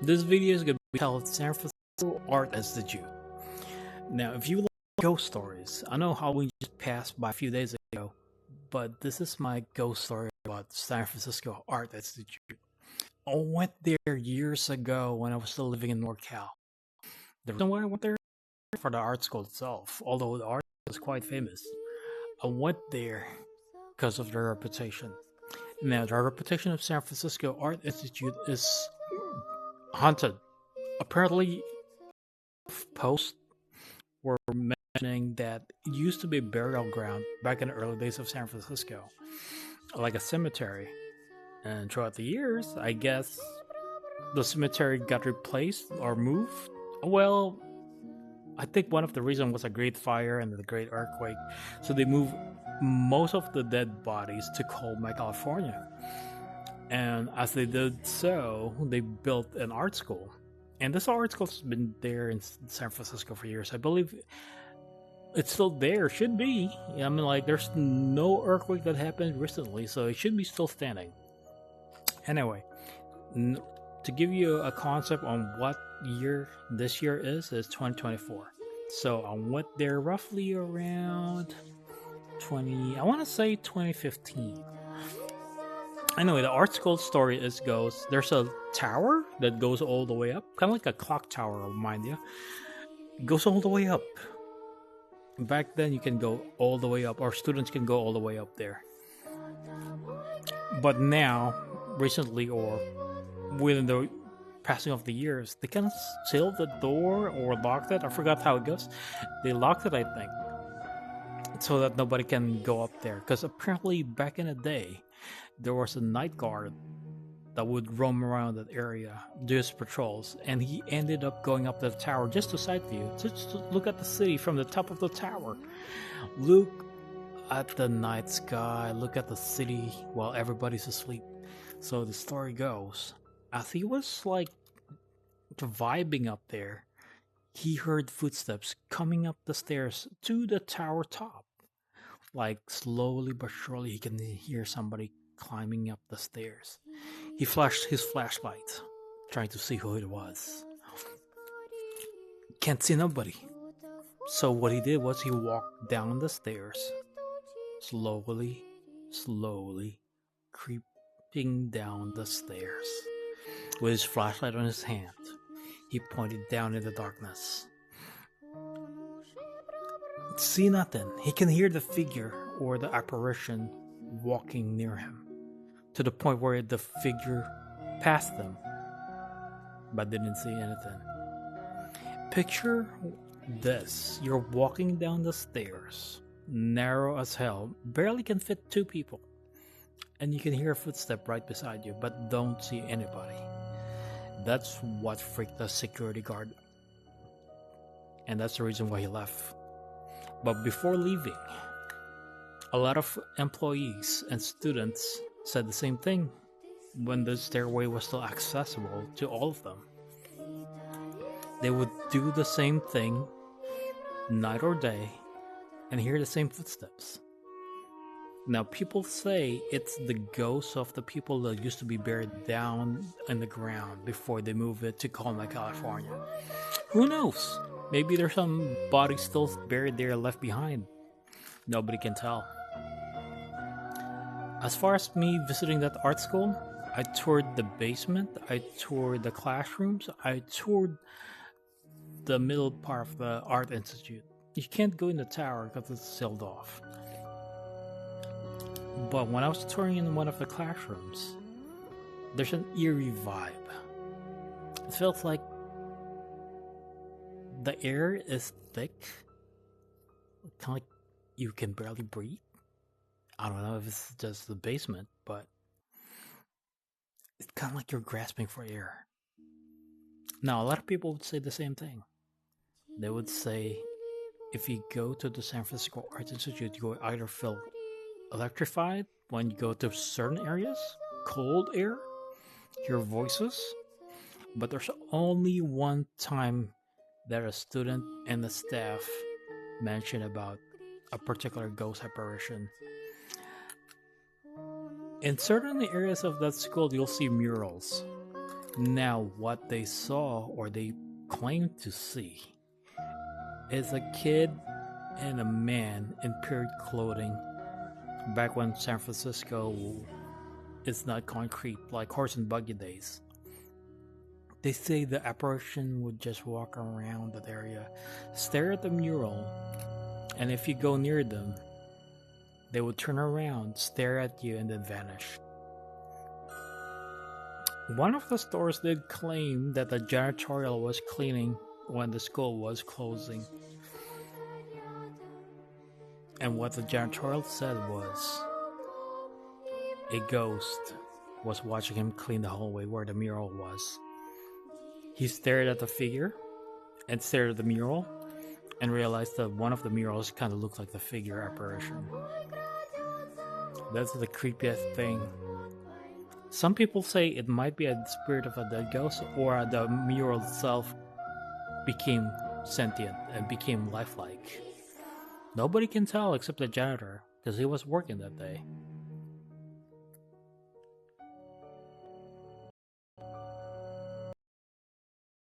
This video is going to be called San Francisco Art Institute. Now, if you like ghost stories, I know Halloween just passed by a few days ago, but this is my ghost story about San Francisco Art Institute. I went there years ago when I was still living in NorCal. The reason why I went there for the art school itself, although the art is quite famous. I went there because of their reputation. Now, the reputation of San Francisco Art Institute is haunted. Apparently, posts were mentioning that it used to be a burial ground back in the early days of San Francisco, like a cemetery. And throughout the years, I guess the cemetery got replaced or moved. Well, I think one of the reasons was a great fire and the great earthquake. So they moved most of the dead bodies to Colma, California. And as they did so, they built an art school. And this art school's been there in San Francisco for years. I believe it's still there. Should be. I mean, like, there's no earthquake that happened recently, so it should be still standing. Anyway, to give you a concept on what year this year is 2024. So I went there roughly around I want to say 2015. Anyway, the art school story goes there's a tower that goes all the way up, kind of like a clock tower, I'll remind you. It goes all the way up. Back then, you can go all the way up, or students can go all the way up there. But now, recently, or within the passing of the years, they kind of sealed the door or locked it. I forgot how it goes. They locked it, I think, so that nobody can go up there. Because apparently, back in the day, there was a night guard that would roam around that area, do his patrols, and he ended up going up the tower just to sight view, just to look at the city from the top of the tower. Look at the night sky, look at the city while everybody's asleep. So the story goes, as he was like vibing up there, he heard footsteps coming up the stairs to the tower top. Like slowly but surely, he can hear somebody climbing up the stairs. He flashed his flashlight, trying to see who it was. Can't see nobody. So what he did was he walked down the stairs, slowly, creeping down the stairs. With his flashlight on his hand, he pointed down in the darkness. See nothing. He can hear the figure or the apparition walking near him, to the point where the figure passed them, but didn't see anything. Picture this. You're walking down the stairs, narrow as hell, barely can fit two people, and you can hear a footstep right beside you, but don't see anybody. That's what freaked the security guard, and that's the reason why he left. But before leaving, a lot of employees and students said the same thing when the stairway was still accessible to all of them. They would do the same thing night or day and hear the same footsteps. Now, people say it's the ghosts of the people that used to be buried down in the ground before they moved it to Colma, California. Who knows? Maybe there's some bodies still buried there left behind. Nobody can tell. As far as me visiting that art school, I toured the basement, I toured the classrooms, I toured the middle part of the art institute. You can't go in the tower because it's sealed off. But when I was touring in one of the classrooms, there's an eerie vibe. It felt like the air is thick, kind of like you can barely breathe. I don't know if it's just the basement, but it's kind of like you're grasping for air. Now, a lot of people would say the same thing. They would say, if you go to the San Francisco Art Institute, you will either feel electrified when you go to certain areas, cold air, hear voices, but there's only one time that a student and the staff mentioned about a particular ghost apparition. In certain areas of that school, you'll see murals. Now, what they saw or they claimed to see is a kid and a man in period clothing back when San Francisco is not concrete like horse and buggy days. They say the apparition would just walk around that area, stare at the mural, and if you go near them, they would turn around, stare at you, and then vanish. One of the stores did claim that the janitorial was cleaning when the school was closing. And what the janitorial said was a ghost was watching him clean the hallway where the mural was. He stared at the figure and stared at the mural and realized that one of the murals kind of looked like the figure apparition. That's the creepiest thing. Some people say it might be a spirit of a dead ghost, or the mural itself became sentient and became lifelike. Nobody can tell except the janitor, because he was working that day.